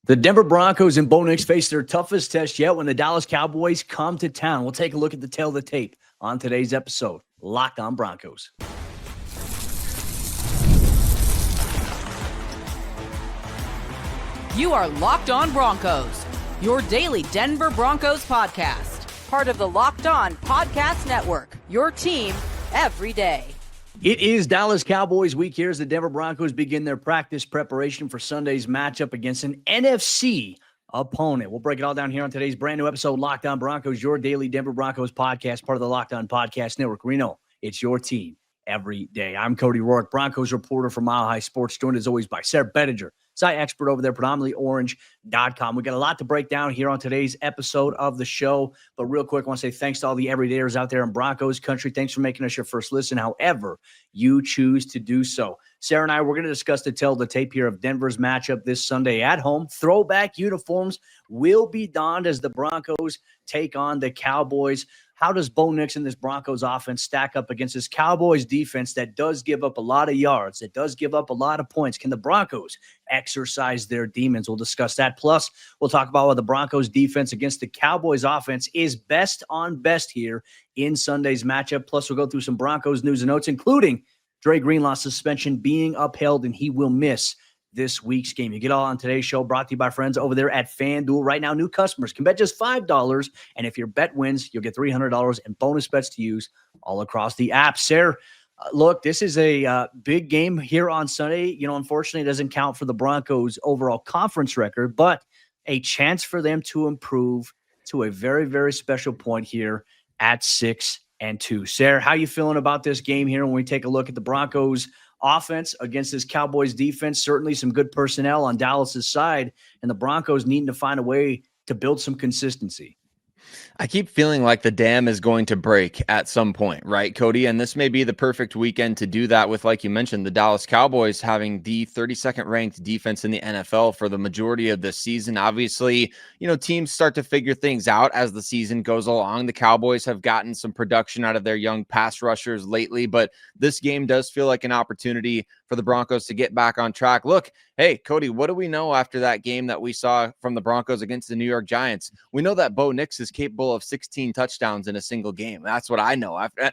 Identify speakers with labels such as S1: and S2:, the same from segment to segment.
S1: The Denver Broncos and Bo Nix face their toughest test yet when the Dallas Cowboys come to town. We'll take a look at the tail of the tape on today's episode. Locked on Broncos.
S2: You are Locked on Broncos, your daily Denver Broncos podcast. Part of the Locked on Podcast Network, your team every day.
S1: It is Dallas Cowboys week here as the Denver Broncos begin their practice preparation for Sunday's matchup against an NFC opponent. We'll break it all down here on today's brand new episode, Locked on Broncos, your daily Denver Broncos podcast, part of the Locked on Podcast Network. Reno, it's your team every day. I'm Cody Roark, Broncos reporter for Mile High Sports, joined as always by Sayre Bedinger, site expert over there, predominantly orange.com. We got a lot to break down here on today's episode of the show. But real quick, I want to say thanks to all the everydayers out there in Broncos country. Thanks for making us your first listen, however you choose to do so. Sayre and I, we're going to discuss the tail of the tape here of Denver's matchup this Sunday at home. Throwback uniforms will be donned as the Broncos take on the Cowboys. How does Bo Nix and this Broncos offense stack up against this Cowboys defense that does give up a lot of yards, that does give up a lot of points? Can the Broncos exercise their demons? We'll discuss that. Plus, we'll talk about why the Broncos defense against the Cowboys offense is best on best here in Sunday's matchup. Plus, we'll go through some Broncos news and notes, including Dre Greenlaw's suspension being upheld, and he will miss this week's game. You get all on today's show, brought to you by friends over there at FanDuel. Right now, new customers can bet just $5, and if your bet wins, you'll get $300 in bonus bets to use all across the app. Sayre, look, this is a big game here on Sunday. You know, unfortunately, it doesn't count for the Broncos' overall conference record, but a chance for them to improve to a very, very special point here at 6-2. Sayre, how you feeling about this game here when we take a look at the Broncos offense against this Cowboys defense? Certainly some good personnel on Dallas's side, and the Broncos needing to find a way to build some consistency.
S3: I keep feeling like the dam is going to break at some point, right, Cody? And this may be the perfect weekend to do that with, like you mentioned, the Dallas Cowboys having the 32nd ranked defense in the NFL for the majority of this season. Obviously, you know, teams start to figure things out as the season goes along. The Cowboys have gotten some production out of their young pass rushers lately, but this game does feel like an opportunity for the Broncos to get back on track. Look, hey, Cody, what do we know after that game that we saw from the Broncos against the New York Giants? We know that Bo Nix is capable of 16 touchdowns in a single game. That's what I know. After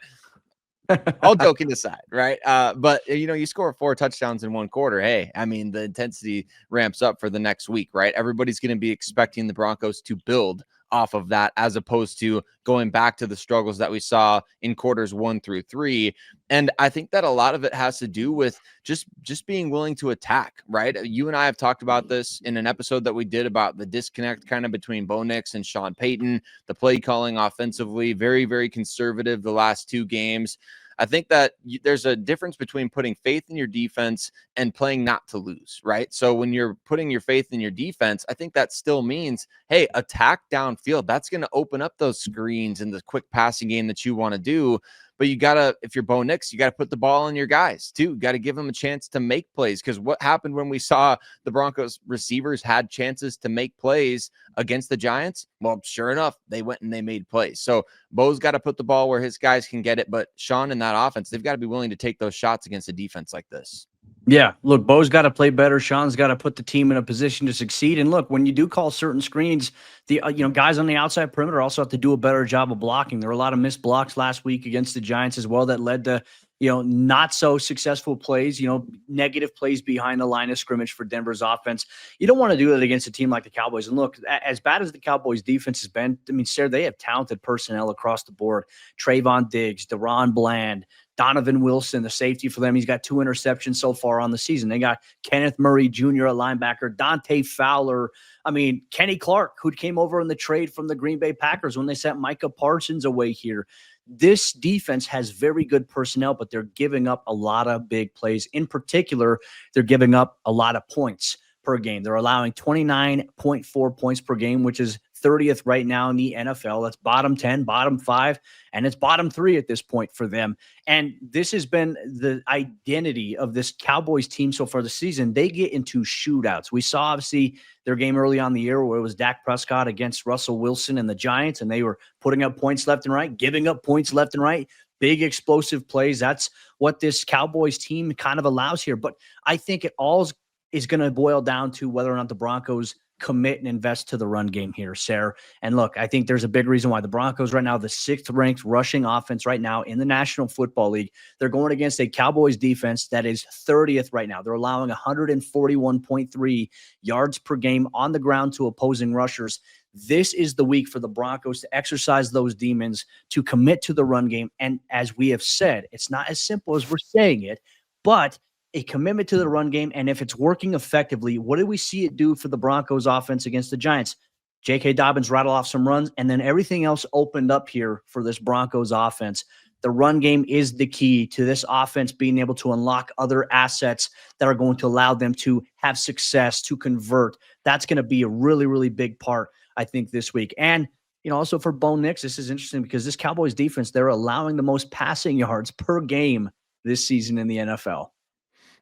S3: all joking aside, right? But, you know, you score 4 touchdowns in one quarter. Hey, I mean, the intensity ramps up for the next week, right? Everybody's going to be expecting the Broncos to build off of that, as opposed to going back to the struggles that we saw in quarters 1 through 3. And I think that a lot of it has to do with just being willing to attack, right? You and I have talked about this in an episode that we did about the disconnect kind of between Bo Nix and Sean Payton, the play calling offensively, very, very conservative the last 2 games. I think that there's a difference between putting faith in your defense and playing not to lose, right? So when you're putting your faith in your defense, I think that still means, hey, attack downfield. That's going to open up those screens and the quick passing game that you want to do. But you got to, if you're Bo Nix, you got to put the ball in your guys too. You got to give them a chance to make plays, because what happened when we saw the Broncos receivers had chances to make plays against the Giants? Well, sure enough, they went and they made plays. So Bo's got to put the ball where his guys can get it. But Sean and that offense, they've got to be willing to take those shots against a defense like this.
S1: Yeah, look, Bo's got to play better. Sean's got to put the team in a position to succeed. And look, when you do call certain screens, the guys on the outside perimeter also have to do a better job of blocking. There were a lot of missed blocks last week against the Giants as well that led to, not so successful plays, negative plays behind the line of scrimmage for Denver's offense. You don't want to do that against a team like the Cowboys. And look, as bad as the Cowboys defense has been, I mean, Sayre, they have talented personnel across the board. Trayvon Diggs, Deron Bland, Donovan Wilson, the safety for them. He's got 2 interceptions so far on the season. They got Kenneth Murray Jr., a linebacker, Dante Fowler. I mean, Kenny Clark, who came over in the trade from the Green Bay Packers when they sent Micah Parsons away here. This defense has very good personnel, but they're giving up a lot of big plays. In particular, they're giving up a lot of points per game. They're allowing 29.4 points per game, which is 30th right now in the NFL. That's bottom 10, bottom 5, and it's bottom 3 at this point for them. And this has been the identity of this Cowboys team so far this season. They get into shootouts. We saw, obviously, their game early on the year where it was Dak Prescott against Russell Wilson and the Giants, and they were putting up points left and right, giving up points left and right. Big explosive plays. That's what this Cowboys team kind of allows here. But I think it all is going to boil down to whether or not the Broncos commit and invest to the run game here, Sayre. And look, I think there's a big reason why the Broncos right now, the 6th ranked rushing offense right now in the National Football League, they're going against a Cowboys defense that is 30th right now. They're allowing 141.3 yards per game on the ground to opposing rushers. This is the week for the Broncos to exercise those demons, to commit to the run game. And as we have said, it's not as simple as we're saying it, but a commitment to the run game. And if it's working effectively, what did we see it do for the Broncos offense against the Giants? J.K. Dobbins rattled off some runs, and then everything else opened up here for this Broncos offense. The run game is the key to this offense being able to unlock other assets that are going to allow them to have success, to convert. That's going to be a really, really big part, I think, this week. And, also for Bo Nix, this is interesting because this Cowboys defense, they're allowing the most passing yards per game this season in the NFL.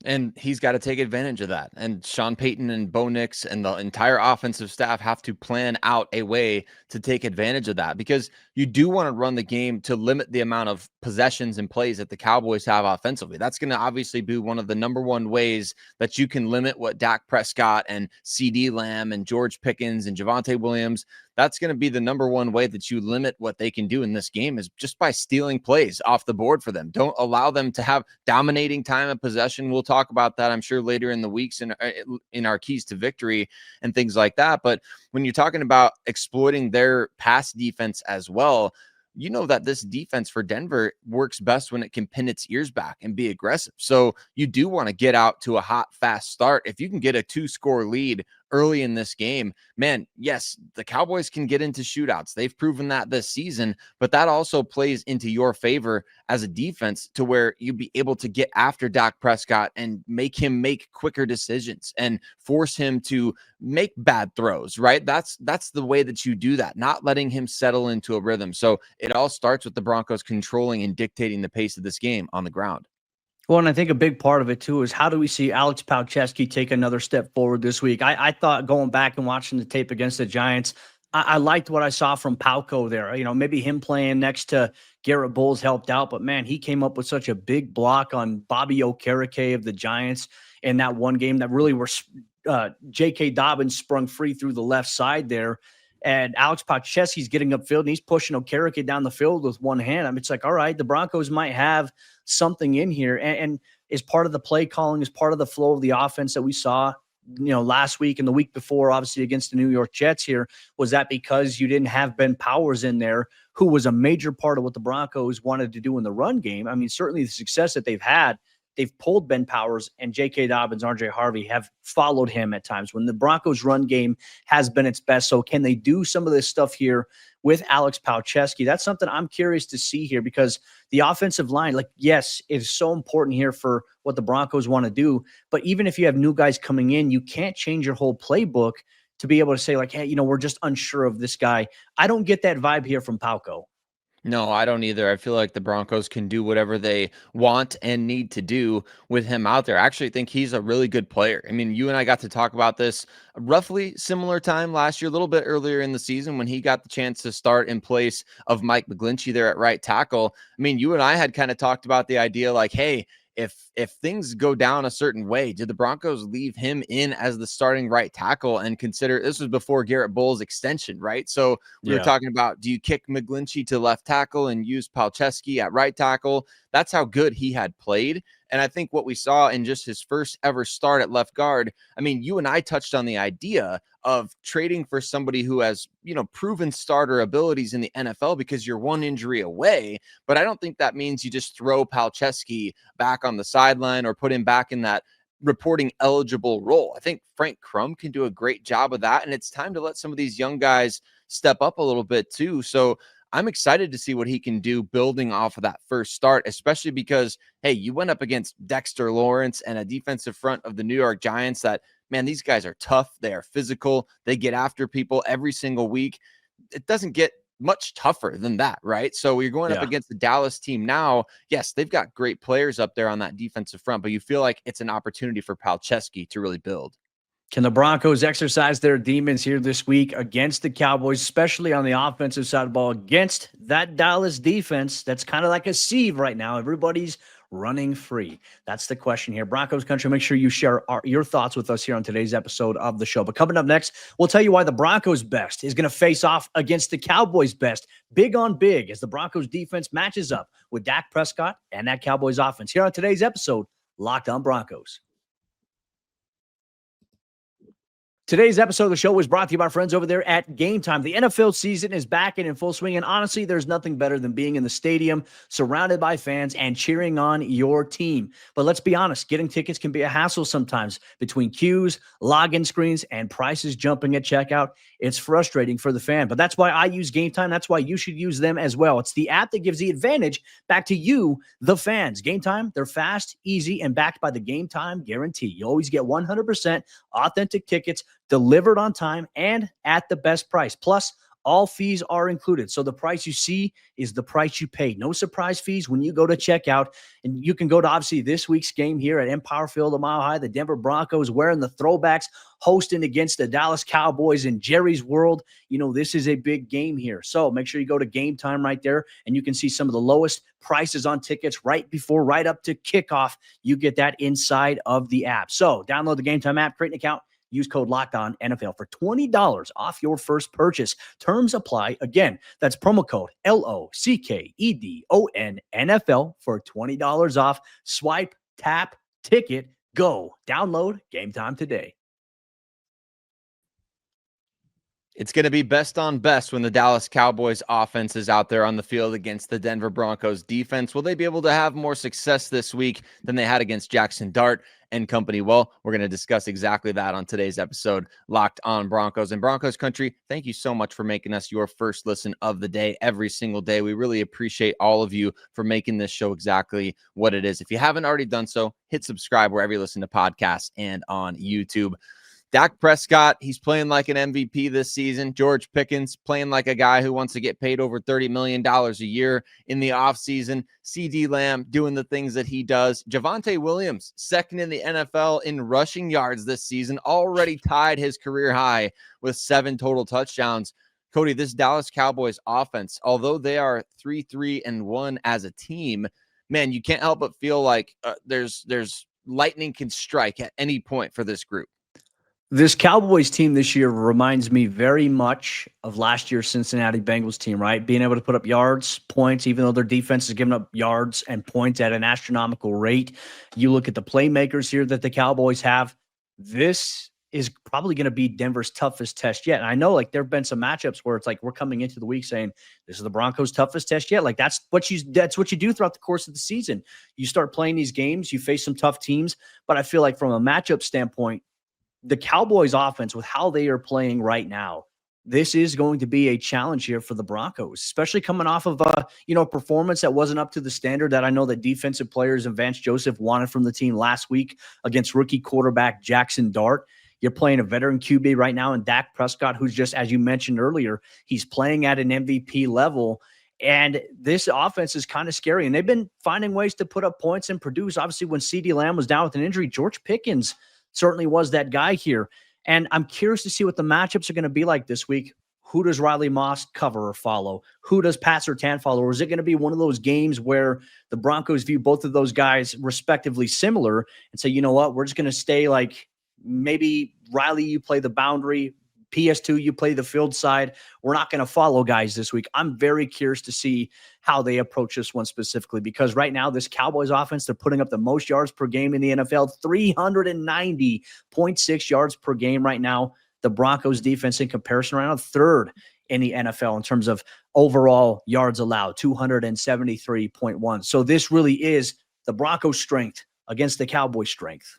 S3: And he's got to take advantage of that. And Sean Payton and Bo Nix and the entire offensive staff have to plan out a way to take advantage of that, because you do want to run the game to limit the amount of possessions and plays that the Cowboys have offensively. That's going to obviously be one of the number one ways that you can limit what Dak Prescott and CeeDee Lamb and George Pickens and Javonte Williams, that's going to be the number one way that you limit what they can do in this game, is just by stealing plays off the board for them. Don't allow them to have dominating time of possession. We'll talk about that, I'm sure, later in the weeks in our keys to victory and things like that. But when you're talking about exploiting their pass defense as well, you know that this defense for Denver works best when it can pin its ears back and be aggressive. So you do want to get out to a hot, fast start. If you can get a 2-score lead early in this game, man, yes, the Cowboys can get into shootouts. They've proven that this season, but that also plays into your favor as a defense, to where you'd be able to get after Dak Prescott and make him make quicker decisions and force him to make bad throws, right? That's the way that you do that, not letting him settle into a rhythm. So it all starts with the Broncos controlling and dictating the pace of this game on the ground.
S1: Well, and I think a big part of it, too, is how do we see Alex Palczewski take another step forward this week? I thought, going back and watching the tape against the Giants, I liked what I saw from Palco there. Maybe him playing next to Garrett Bowles helped out, but, man, he came up with such a big block on Bobby Okereke of the Giants in that one game that really were J.K. Dobbins sprung free through the left side there. And Alex Palczewski's getting upfield, and he's pushing Okereke down the field with one hand. I mean, it's like, all right, the Broncos might have something in here. And is part of the play calling, is part of the flow of the offense that we saw, last week and the week before, obviously against the New York Jets here. Was that because you didn't have Ben Powers in there, who was a major part of what the Broncos wanted to do in the run game? I mean, certainly the success that they've had, they've pulled Ben Powers, and J.K. Dobbins, R.J. Harvey have followed him at times when the Broncos run game has been its best. So can they do some of this stuff here with Alex Palczewski? That's something I'm curious to see here, because the offensive line, yes, is so important here for what the Broncos want to do. But even if you have new guys coming in, you can't change your whole playbook to be able to say, hey, we're just unsure of this guy. I don't get that vibe here from Palco.
S3: No, I don't either. I feel like the Broncos can do whatever they want and need to do with him out there. I actually think he's a really good player. I mean, you and I got to talk about this roughly similar time last year, a little bit earlier in the season, when he got the chance to start in place of Mike McGlinchey there at right tackle. I mean, you and I had kind of talked about the idea hey, if things go down a certain way, did the Broncos leave him in as the starting right tackle and consider, this was before Garrett Bowles' extension, right? So we were talking about, do you kick McGlinchey to left tackle and use Palczewski at right tackle? That's how good he had played. And I think what we saw in just his first ever start at left guard, I mean, you and I touched on the idea of trading for somebody who has, proven starter abilities in the NFL, because you're one injury away. But I don't think that means you just throw Palczewski back on the sideline or put him back in that reporting eligible role. I think Frank Crum can do a great job of that. And it's time to let some of these young guys step up a little bit too. So I'm excited to see what he can do building off of that first start, especially because, hey, you went up against Dexter Lawrence and a defensive front of the New York Giants that, man, these guys are tough. They are physical. They get after people every single week. It doesn't get much tougher than that, right? So you're going up against the Dallas team now. Yes, they've got great players up there on that defensive front, but you feel like it's an opportunity for Palczewski to really build.
S1: Can the Broncos exercise their demons here this week against the Cowboys, especially on the offensive side of the ball, against that Dallas defense that's kind of like a sieve right now? Everybody's running free? That's the question here. Broncos Country, make sure you share your thoughts with us here on today's episode of the show. But coming up next, we'll tell you why the Broncos best is going to face off against the Cowboys best, big on big, as the Broncos defense matches up with Dak Prescott and that Cowboys offense here on today's episode, Locked on Broncos. Today's episode of the show was brought to you by our friends over there at Game Time. The NFL season is back and in full swing, and honestly, there's nothing better than being in the stadium, surrounded by fans, and cheering on your team. But let's be honest, getting tickets can be a hassle sometimes between queues, login screens, and prices jumping at checkout. It's frustrating for the fan, but that's why I use Game Time. That's why you should use them as well. It's the app that gives the advantage back to you, the fans. Game Time, they're fast, easy, and backed by the Game Time guarantee. You always get 100% authentic tickets delivered on time and at the best price. Plus, all fees are included. So the price you see is the price you pay. No surprise fees when you go to checkout. And you can go to, obviously, this week's game here at Empire Field, a Mile High. The Denver Broncos wearing the throwbacks, hosting against the Dallas Cowboys in Jerry's World. You know, this is a big game here. So make sure you go to Game Time right there, and you can see some of the lowest prices on tickets right up to kickoff. You get that inside of the app. So download the Game Time app, create an account, use code LOCKEDONNFL for $20 off your first purchase. Terms apply. Again, that's promo code LOCKEDONNFL for $20 off. Swipe, tap, ticket, go. Download Game Time today.
S3: It's going to be best on best when the Dallas Cowboys offense is out there on the field against the Denver Broncos defense. Will they be able to have more success this week than they had against Jackson Dart and company? Well, we're going to discuss exactly that on today's episode, Locked on Broncos. And Broncos Country, thank you so much for making us your first listen of the day every single day. We really appreciate all of you for making this show exactly what it is. If you haven't already done so, hit subscribe wherever you listen to podcasts and on YouTube. Dak Prescott, he's playing like an MVP this season. George Pickens playing like a guy who wants to get paid over $30 million a year in the offseason. CD Lamb doing the things that he does. Javonte Williams, second in the NFL in rushing yards this season, already tied his career high with 7 total touchdowns. Cody, this Dallas Cowboys offense, although they are 3-1 as a team, man, you can't help but feel like there's lightning can strike at any point for this group.
S1: This Cowboys team this year reminds me very much of last year's Cincinnati Bengals team, right? Being able to put up yards, points, even though their defense is giving up yards and points at an astronomical rate. You look at the playmakers here that the Cowboys have. This is probably going to be Denver's toughest test yet. And I know, like, there have been some matchups where it's like we're coming into the week saying this is the Broncos' toughest test yet. Like, that's what you do throughout the course of the season. You start playing these games, you face some tough teams. But I feel like from a matchup standpoint, the Cowboys offense, with how they are playing right now, this is going to be a challenge here for the Broncos, especially coming off of a performance that wasn't up to the standard that I know that defensive players and Vance Joseph wanted from the team last week against rookie quarterback Jackson Dart. You're playing a veteran QB right now in Dak Prescott, who's just, as you mentioned earlier, he's playing at an MVP level. And this offense is kind of scary. And they've been finding ways to put up points and produce. Obviously, when CD Lamb was down with an injury, George Pickens certainly was that guy here. And I'm curious to see what the matchups are going to be like this week. Who does Riley Moss cover or follow? Who does Pat Surtain follow? Or is it going to be one of those games where the Broncos view both of those guys respectively similar and say, you know what, we're just going to stay like maybe Riley, you play the boundary, PS2, you play the field side. We're not going to follow guys this week. I'm very curious to see how they approach this one specifically, because right now this Cowboys offense, they're putting up the most yards per game in the NFL, 390.6 yards per game right now. The Broncos defense in comparison right now, third in the NFL in terms of overall yards allowed, 273.1. So this really is the Broncos' strength against the Cowboys' strength.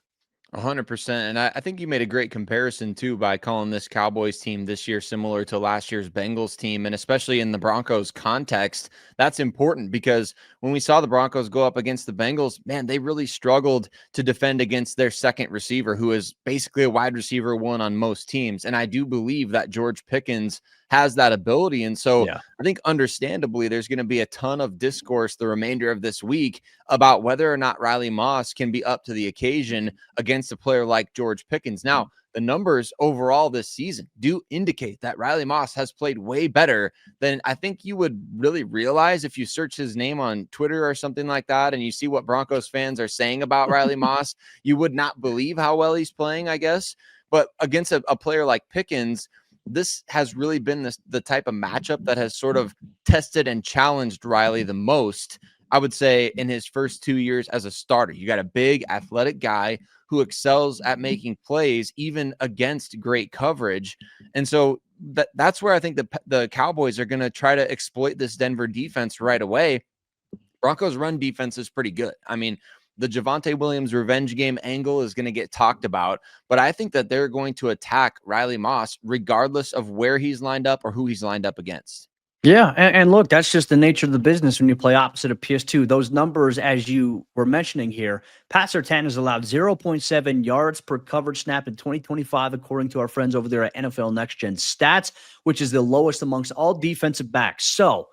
S3: 100%. And I think you made a great comparison, too, by calling this Cowboys team this year similar to last year's Bengals team. And especially in the Broncos context, that's important because when we saw the Broncos go up against the Bengals, man, they really struggled to defend against their second receiver, who is basically a wide receiver one on most teams. And I do believe that George Pickens has that ability. And so I think understandably, there's going to be a ton of discourse the remainder of this week about whether or not Riley Moss can be up to the occasion against a player like George Pickens. Now, the numbers overall this season do indicate that Riley Moss has played way better than I think you would really realize if you search his name on Twitter or something like that and you see what Broncos fans are saying about Riley Moss. You would not believe how well he's playing, I guess. But against a player like Pickens, this has really been the type of matchup that has sort of tested and challenged Riley the most, I would say, in his first 2 years as a starter. You got a big athletic guy who excels at making plays even against great coverage. And so that's where I think the Cowboys are going to try to exploit this Denver defense right away. Broncos run defense is pretty good. I mean, the Javonte Williams revenge game angle is going to get talked about, but I think that they're going to attack Riley Moss regardless of where he's lined up or who he's lined up against.
S1: Yeah, and look, that's just the nature of the business when you play opposite of PS2. Those numbers, as you were mentioning here, Pat Surtain has allowed 0.7 yards per coverage snap in 2025, according to our friends over there at NFL Next Gen Stats, which is the lowest amongst all defensive backs. So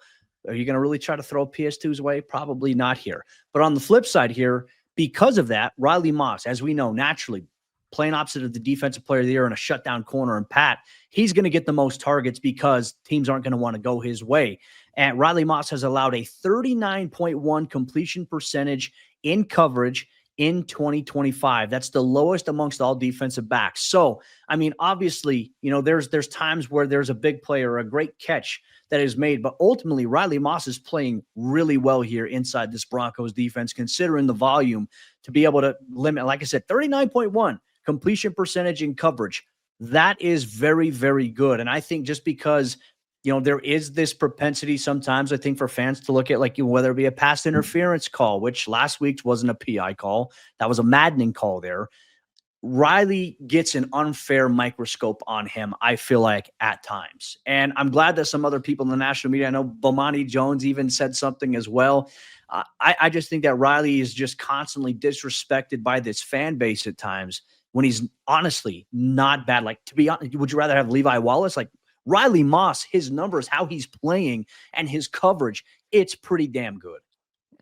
S1: are you going to really try to throw PS2's way? Probably not here. But on the flip side here, because of that, Riley Moss, as we know, naturally playing opposite of the defensive player of the year in a shutdown corner, and Pat, he's going to get the most targets because teams aren't going to want to go his way. And Riley Moss has allowed a 39.1 completion percentage in coverage in 2025. That's the lowest amongst all defensive backs. So, I mean, obviously, you know, there's times where there's a big play or a great catch that is made, but ultimately Riley Moss is playing really well here inside this Broncos defense, considering the volume to be able to limit, like I said, 39.1 completion percentage in coverage. That is very, very good. And I think just because, you know, there is this propensity sometimes, I think, for fans to look at, like, whether it be a pass interference call, which last week wasn't a PI call. That was a maddening call there. Riley gets an unfair microscope on him, I feel like, at times. And I'm glad that some other people in the national media, I know Bomani Jones even said something as well. I just think that Riley is just constantly disrespected by this fan base at times when he's honestly not bad. Like, to be honest, would you rather have Levi Wallace? Like, Riley Moss, his numbers, how he's playing, and his coverage, it's pretty damn good.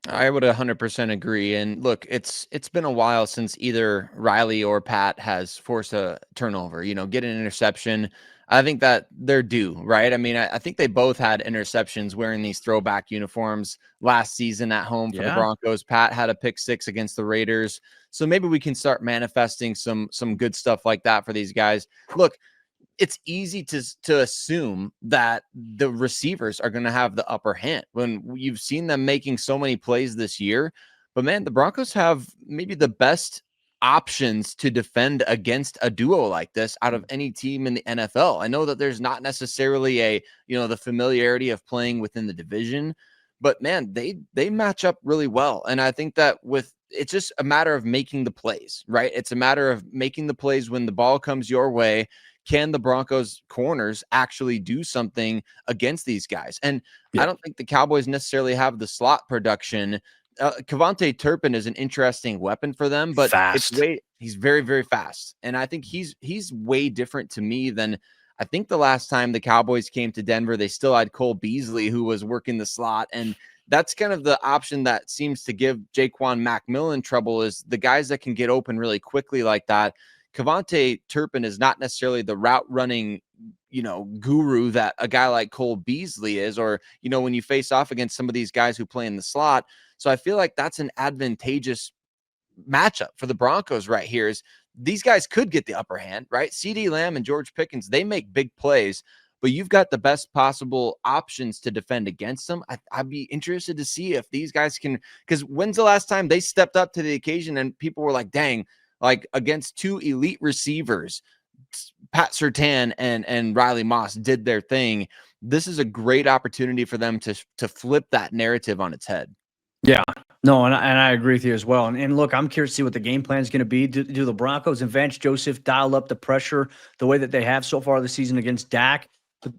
S3: I would 100% agree. And look, it's been a while since either Riley or Pat has forced a turnover, you know, get an interception. I think that they're due, right? I mean, I think they both had interceptions wearing these throwback uniforms last season at home for the Broncos. Pat had a pick 6 against the Raiders. So maybe we can start manifesting some good stuff like that for these guys. Look, it's easy to assume that the receivers are going to have the upper hand when you've seen them making so many plays this year. But man, the Broncos have maybe the best options to defend against a duo like this out of any team in the NFL. I know that there's not necessarily the familiarity of playing within the division, but man, they match up really well. And I think that it's just a matter of making the plays, right? It's a matter of making the plays when the ball comes your way. Can the Broncos corners actually do something against these guys? And I don't think the Cowboys necessarily have the slot production. Kevontae Turpin is an interesting weapon for them, but he's very, very fast. And I think he's way different to me than I think the last time the Cowboys came to Denver. They still had Cole Beasley, who was working the slot. And that's kind of the option that seems to give Jaquan McMillan trouble, is the guys that can get open really quickly like that. Kevontae Turpin is not necessarily the route running, guru that a guy like Cole Beasley is, or, when you face off against some of these guys who play in the slot. So I feel like that's an advantageous matchup for the Broncos right here. Is these guys could get the upper hand, right? CeeDee Lamb and George Pickens, they make big plays, but you've got the best possible options to defend against them. I'd be interested to see if these guys can, because when's the last time they stepped up to the occasion and people were like, dang, like against two elite receivers, Pat Surtain and Riley Moss did their thing. This is a great opportunity for them to flip that narrative on its head.
S1: Yeah, no, and I agree with you as well. And look, I'm curious to see what the game plan is going to be. Do the Broncos and Vance Joseph dial up the pressure the way that they have so far this season against Dak?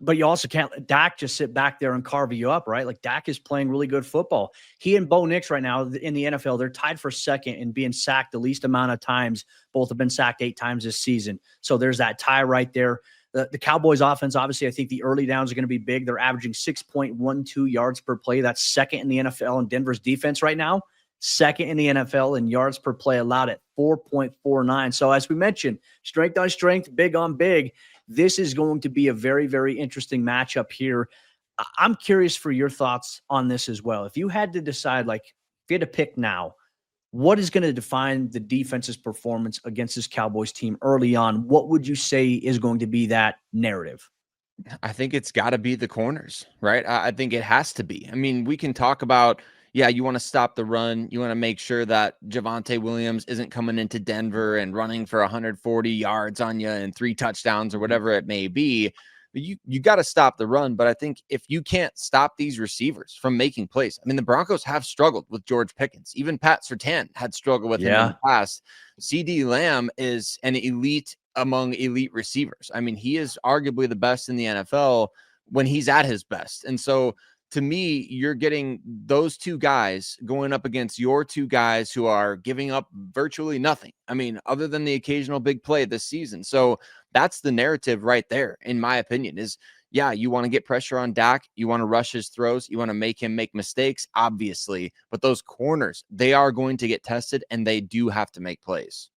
S1: But you also can't let Dak just sit back there and carve you up, right? Like, Dak is playing really good football. He and Bo Nix right now in the NFL, they're tied for second in being sacked the least amount of times. Both have been sacked 8 times this season. So there's that tie right there. The Cowboys offense, obviously, I think the early downs are going to be big. They're averaging 6.12 yards per play. That's second in the NFL, and Denver's defense right now second in the NFL in yards per play allowed at 4.49. So as we mentioned, strength on strength, big on big. This is going to be a very, very interesting matchup here. I'm curious for your thoughts on this as well. If you had to decide, like, if you had to pick now, what is going to define the defense's performance against this Cowboys team early on? What would you say is going to be that narrative?
S3: I think it's got to be the corners, right? I think it has to be. I mean, we can talk about, yeah, you want to stop the run. You want to make sure that Javonte Williams isn't coming into Denver and running for 140 yards on you and 3 touchdowns or whatever it may be. But you got to stop the run. But I think if you can't stop these receivers from making plays, I mean, the Broncos have struggled with George Pickens. Even Pat Surtain had struggled with him in the past. CeeDee Lamb is an elite among elite receivers. I mean, he is arguably the best in the NFL when he's at his best. And so to me, you're getting those 2 guys going up against your 2 guys who are giving up virtually nothing. I mean, other than the occasional big play this season. So that's the narrative right there, in my opinion, is, yeah, you want to get pressure on Dak. You want to rush his throws. You want to make him make mistakes, obviously. But those corners, they are going to get tested, and they do have to make plays.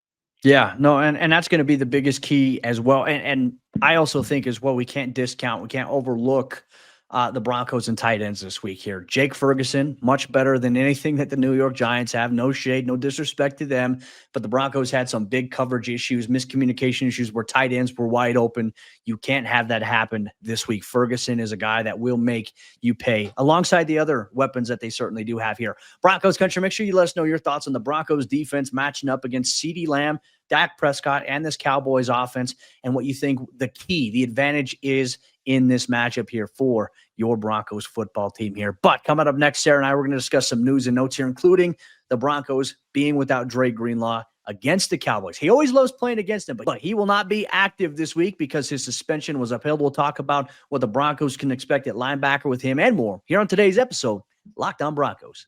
S1: Yeah, no, and that's going to be the biggest key as well. And I also think as well, we can't overlook the Broncos and tight ends this week here. Jake Ferguson, much better than anything that the New York Giants have. No shade, no disrespect to them, but the Broncos had some big coverage issues, miscommunication issues where tight ends were wide open. You can't have that happen this week. Ferguson is a guy that will make you pay alongside the other weapons that they certainly do have here. Broncos Country, make sure you let us know your thoughts on the Broncos defense matching up against CeeDee Lamb, Dak Prescott, and this Cowboys offense, and what you think the advantage is in this matchup here for your Broncos football team here. But coming up next, Sayre and I, we're going to discuss some news and notes here, including the Broncos being without Dre Greenlaw against the Cowboys. He always loves playing against them, but he will not be active this week because his suspension was upheld. We'll talk about what the Broncos can expect at linebacker with him and more here on today's episode, Locked On Broncos.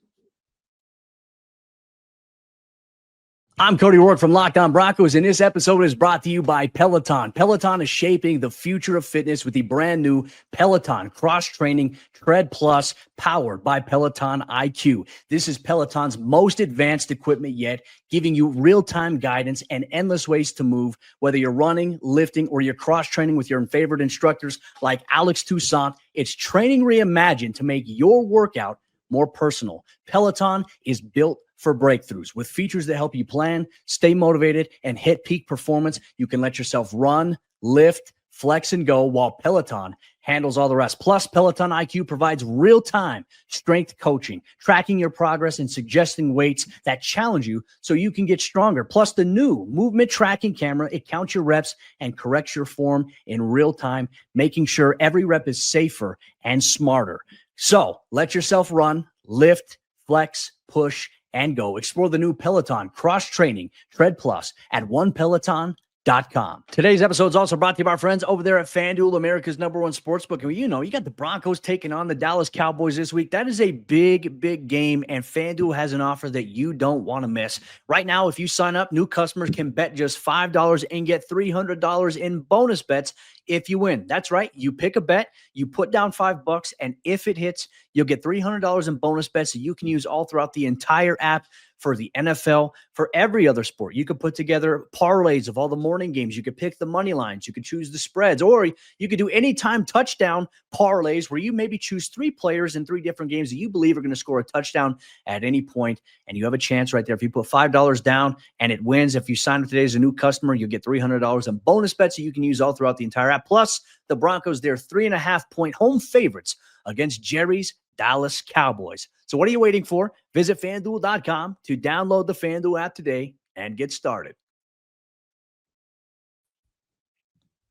S1: I'm Cody Roark from Locked On Broncos, and this episode is brought to you by Peloton. Peloton is shaping the future of fitness with the brand new Peloton cross-training Tread Plus powered by Peloton IQ. This is Peloton's most advanced equipment yet, giving you real-time guidance and endless ways to move, whether you're running, lifting, or you're cross-training with your favorite instructors like Alex Toussaint. It's training reimagined to make your workout more personal. Peloton is built for breakthroughs with features that help you plan, stay motivated, and hit peak performance. You can let yourself run, lift, flex, and go while Peloton handles all the rest. Plus, Peloton IQ provides real-time strength coaching, tracking your progress and suggesting weights that challenge you so you can get stronger. Plus, the new movement tracking camera, it counts your reps and corrects your form in real time, making sure every rep is safer and smarter. So let yourself run, lift, flex, push, and go. Explore the new Peloton cross-training Tread Plus at onepeloton.com. Today's episode is also brought to you by our friends over there at FanDuel, America's #1 sportsbook. And you know, you got the Broncos taking on the Dallas Cowboys this week. That is a big, big game, and FanDuel has an offer that you don't want to miss. Right now, if you sign up, new customers can bet just $5 and get $300 in bonus bets if you win. That's right. You pick a bet, you put down $5, and if it hits, you'll get $300 in bonus bets that you can use all throughout the entire app for the NFL, for every other sport. You could put together parlays of all the morning games. You could pick the money lines. You could choose the spreads, or you could do anytime touchdown parlays where you maybe choose 3 players in 3 different games that you believe are going to score a touchdown at any point, and you have a chance right there. If you put $5 down and it wins, if you sign up today as a new customer, you'll get $300 in bonus bets that you can use all throughout the entire app. Plus, the Broncos, they're 3.5-point home favorites against Jerry's Dallas Cowboys. So what are you waiting for? Visit FanDuel.com to download the FanDuel app today and get started.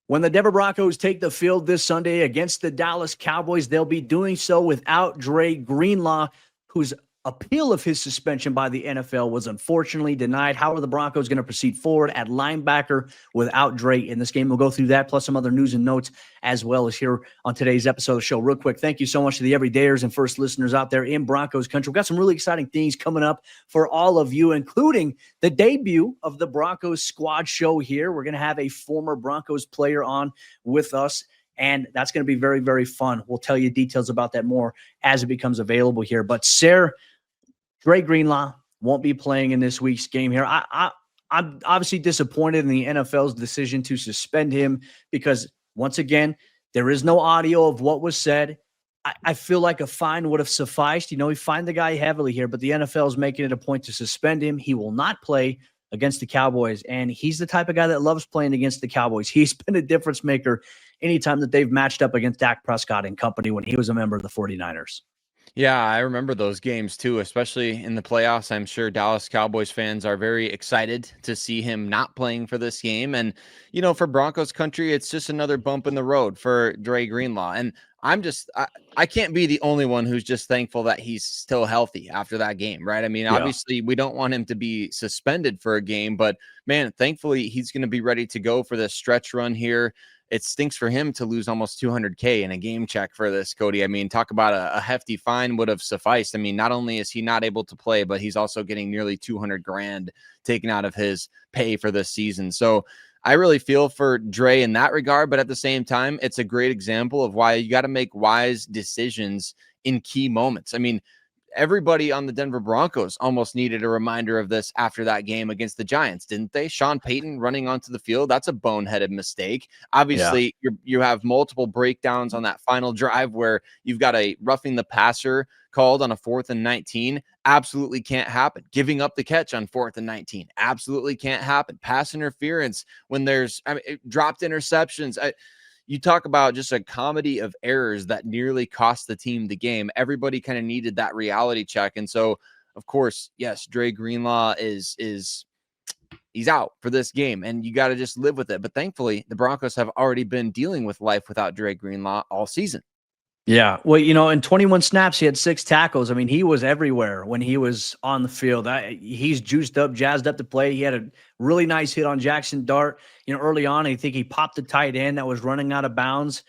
S1: When the Denver Broncos take the field this Sunday against the Dallas Cowboys, they'll be doing so without Dre Greenlaw, whose appeal of his suspension by the NFL was unfortunately denied. How are the Broncos going to proceed forward at linebacker without Dre in this game? We'll go through that, plus some other news and notes as well as here on today's episode of the show. Real quick, thank you so much to the everydayers and first listeners out there in Broncos Country. We've got some really exciting things coming up for all of you, including the debut of the Broncos Squad show here. We're going to have a former Broncos player on with us, and that's going to be very, very fun. We'll tell you details about that more as it becomes available here. But Sayre, Dre Greenlaw, won't be playing in this week's game here. I'm obviously disappointed in the NFL's decision to suspend him because, once again, there is no audio of what was said. I feel like a fine would have sufficed. He fined the guy heavily here, but the NFL is making it a point to suspend him. He will not play against the Cowboys, and he's the type of guy that loves playing against the Cowboys. He's been a difference maker anytime that they've matched up against Dak Prescott and company when he was a member of the 49ers.
S3: Yeah, I remember those games too, especially in the playoffs. I'm sure Dallas Cowboys fans are very excited to see him not playing for this game. And, for Broncos country, it's just another bump in the road for Dre Greenlaw. And I can't be the only one who's just thankful that he's still healthy after that game, right? I mean, obviously, we don't want him to be suspended for a game, but man, thankfully, he's going to be ready to go for this stretch run here. It stinks for him to lose almost $200K in a game check for this, Cody. I mean, talk about a hefty fine would have sufficed. I mean, not only is he not able to play, but he's also getting nearly 200 grand taken out of his pay for this season. So I really feel for Dre in that regard, but at the same time, it's a great example of why you got to make wise decisions in key moments. I mean, everybody on the Denver Broncos almost needed a reminder of this after that game against the Giants, didn't they? Sean Payton running onto the field, that's a boneheaded mistake. Obviously, you have multiple breakdowns on that final drive where you've got a roughing the passer called on a 4th and 19. Absolutely can't happen. Giving up the catch on 4th and 19. Absolutely can't happen. Pass interference when there's dropped interceptions. You talk about just a comedy of errors that nearly cost the team the game. Everybody kind of needed that reality check. And so, of course, yes, Dre Greenlaw is he's out for this game, and you got to just live with it. But thankfully, the Broncos have already been dealing with life without Dre Greenlaw all season.
S1: Yeah. Well, in 21 snaps, he had 6 tackles. I mean, he was everywhere when he was on the field. He's juiced up, jazzed up to play. He had a really nice hit on Jackson Dart. Early on, I think he popped the tight end that was running out of bounds.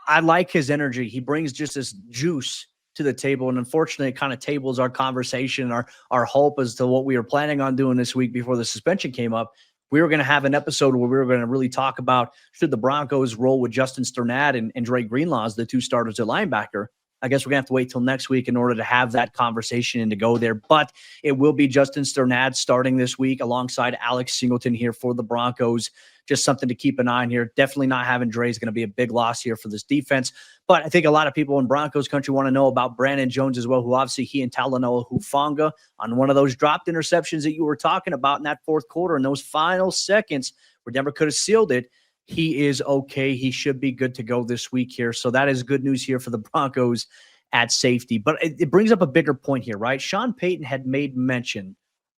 S1: I like his energy. He brings just this juice to the table. And unfortunately, it kind of tables our conversation, our hope as to what we were planning on doing this week before the suspension came up. We were going to have an episode where we were going to really talk about should the Broncos roll with Justin Sternad and Dre Greenlaw as the 2 starters at linebacker. I guess we're going to have to wait till next week in order to have that conversation and to go there. But it will be Justin Sternad starting this week alongside Alex Singleton here for the Broncos. Just something to keep an eye on here. Definitely not having Dre is going to be a big loss here for this defense. But I think a lot of people in Broncos country want to know about Brandon Jones as well, who obviously he and Talanoa Hufanga on one of those dropped interceptions that you were talking about in that 4th quarter in those final seconds where Denver could have sealed it. He is okay. He should be good to go this week here. So that is good news here for the Broncos at safety. But it brings up a bigger point here, right? Sean Payton had made mention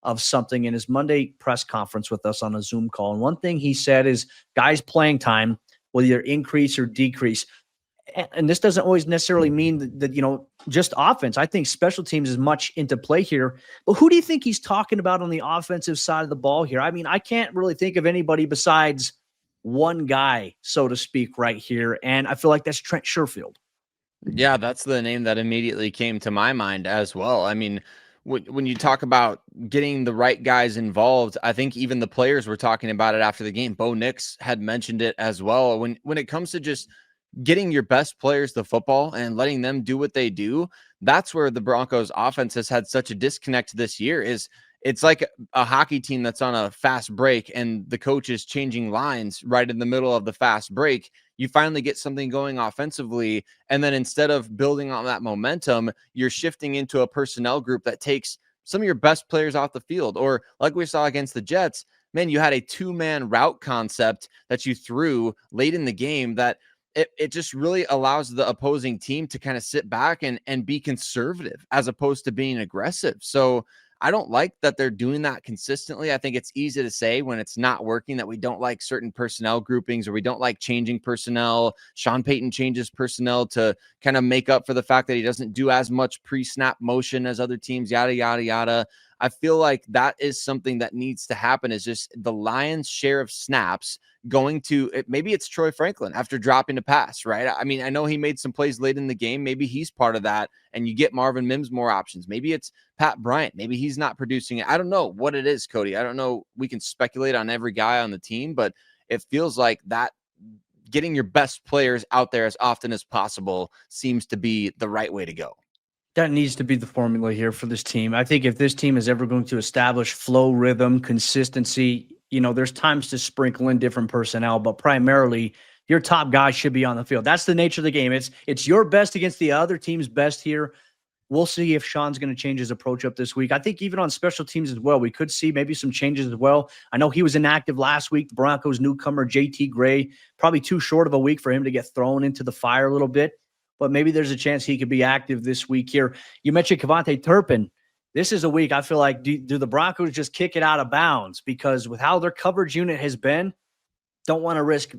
S1: of something in his Monday press conference with us on a Zoom call. And one thing he said is guys' playing time will either increase or decrease. And this doesn't always necessarily mean that just offense. I think special teams is much into play here. But who do you think he's talking about on the offensive side of the ball here? I mean, I can't really think of anybody besides one guy, so to speak, right here. And I feel like that's Trent Sherfield.
S3: Yeah, that's the name that immediately came to my mind as well. I mean, when you talk about getting the right guys involved, I think even the players were talking about it after the game. Bo Nix had mentioned it as well. When it comes to just getting your best players the football and letting them do what they do, that's where the Broncos offense has had such a disconnect this year. It's like a hockey team that's on a fast break and the coach is changing lines right in the middle of the fast break. You finally get something going offensively, and then instead of building on that momentum, you're shifting into a personnel group that takes some of your best players off the field. Or like we saw against the Jets, man, you had a 2-man route concept that you threw late in the game that it just really allows the opposing team to kind of sit back and be conservative as opposed to being aggressive. So I don't like that they're doing that consistently. I think it's easy to say when it's not working that we don't like certain personnel groupings or we don't like changing personnel. Sean Payton changes personnel to kind of make up for the fact that he doesn't do as much pre-snap motion as other teams, yada, yada, yada. I feel like that is something that needs to happen, is just the Lions' share of snaps going to maybe it's Troy Franklin after dropping a pass, right? I mean, I know he made some plays late in the game. Maybe he's part of that, and you get Marvin Mims more options. Maybe it's Pat Bryant. Maybe he's not producing it. I don't know what it is, Cody. I don't know. We can speculate on every guy on the team, but it feels like that getting your best players out there as often as possible seems to be the right way to go.
S1: That needs to be the formula here for this team. I think if this team is ever going to establish flow, rhythm, consistency, there's times to sprinkle in different personnel, but primarily your top guys should be on the field. That's the nature of the game. It's your best against the other team's best here. We'll see if Sean's going to change his approach up this week. I think even on special teams as well, we could see maybe some changes as well. I know he was inactive last week. The Broncos newcomer, JT Gray, probably too short of a week for him to get thrown into the fire a little bit, but maybe there's a chance he could be active this week here. You mentioned Kevontae Turpin. This is a week I feel like, do the Broncos just kick it out of bounds? Because with how their coverage unit has been, don't want to risk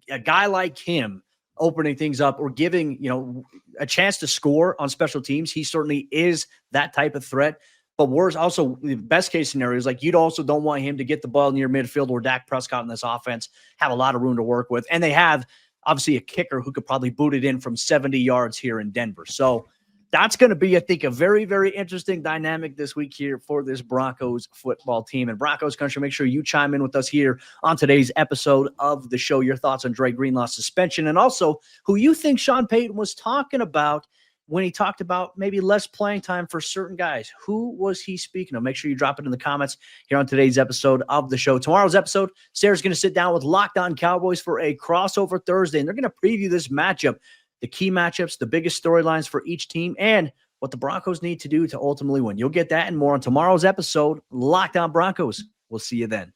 S1: a guy like him opening things up or giving, a chance to score on special teams. He certainly is that type of threat. But worse, also the best case scenario is like you also don't want him to get the ball near midfield or Dak Prescott in this offense have a lot of room to work with. And they have obviously a kicker who could probably boot it in from 70 yards here in Denver. So that's going to be, I think, a very, very interesting dynamic this week here for this Broncos football team. And Broncos Country, make sure you chime in with us here on today's episode of the show. Your thoughts on Dre Greenlaw's suspension and also who you think Sean Payton was talking about when he talked about maybe less playing time for certain guys. Who was he speaking of? Make sure you drop it in the comments here on today's episode of the show. Tomorrow's episode, Sarah's going to sit down with Locked On Cowboys for a crossover Thursday, and they're going to preview this matchup, the key matchups, the biggest storylines for each team, and what the Broncos need to do to ultimately win. You'll get that and more on tomorrow's episode, Locked On Broncos. We'll see you then.